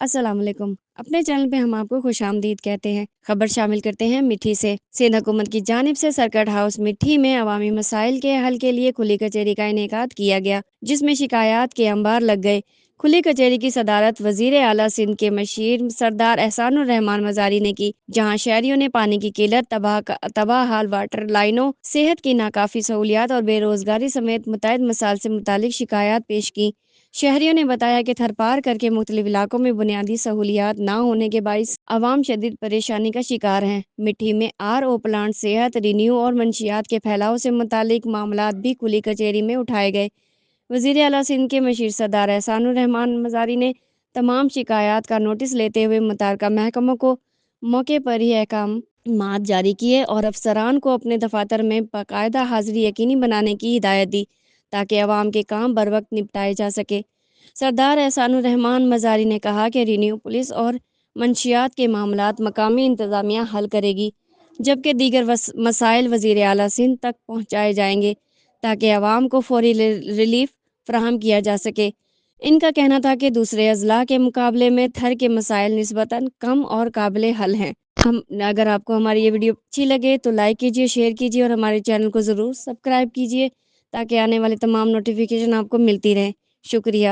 السلام علیکم۔ اپنے چینل پہ ہم آپ کو خوش آمدید کہتے ہیں۔ خبر شامل کرتے ہیں مٹھی سے۔ سندھ حکومت کی جانب سے سرکٹ ہاؤس مٹھی میں عوامی مسائل کے حل کے لیے کھلی کچہری کا انعقاد کیا گیا، جس میں شکایات کے انبار لگ گئے۔ کھلی کچہری کی صدارت وزیر اعلیٰ سندھ کے مشیر سردار احسان الرحمان مزاری نے کی، جہاں شہریوں نے پانی کی قلت، تباہ حال واٹر لائنوں، صحت کی ناکافی سہولیات اور بے روزگاری سمیت متعدد مسائل سے متعلق شکایات پیش کی۔ شہریوں نے بتایا کہ تھر پار کر کے مختلف علاقوں میں بنیادی سہولیات نہ ہونے کے باعث عوام شدید پریشانی کا شکار ہیں۔ مٹھی میں RO پلانٹ، صحت، رینیو اور منشیات کے پھیلاؤ سے متعلق معاملات بھی کھلی کچہری میں اٹھائے گئے۔ وزیر اعلیٰ سندھ کے مشیر سردار احسان الرحمان مزاری نے تمام شکایات کا نوٹس لیتے ہوئے متعلقہ محکموں کو موقع پر ہی احکامات جاری کیے اور افسران کو اپنے دفاتر میں باقاعدہ حاضری یقینی بنانے کی ہدایت دی، تاکہ عوام کے کام بروقت نپٹائے جا سکے۔ سردار احسان الرحمان مزاری نے کہا کہ رینیو، پولیس اور منشیات کے معاملات مقامی انتظامیہ حل کرے گی، جبکہ دیگر مسائل وزیر اعلیٰ سندھ تک پہنچائے جائیں گے، تاکہ عوام کو فوری ریلیف فراہم کیا جا سکے۔ ان کا کہنا تھا کہ دوسرے اضلاع کے مقابلے میں تھر کے مسائل نسبتاً کم اور قابل حل ہیں۔ اگر آپ کو ہماری یہ ویڈیو اچھی لگے تو لائک کیجیے، شیئر کیجیے اور ہمارے چینل کو ضرور سبسکرائب کیجیے، تاکہ آنے والے تمام نوٹیفیکیشن آپ کو ملتی رہیں۔ شکریہ۔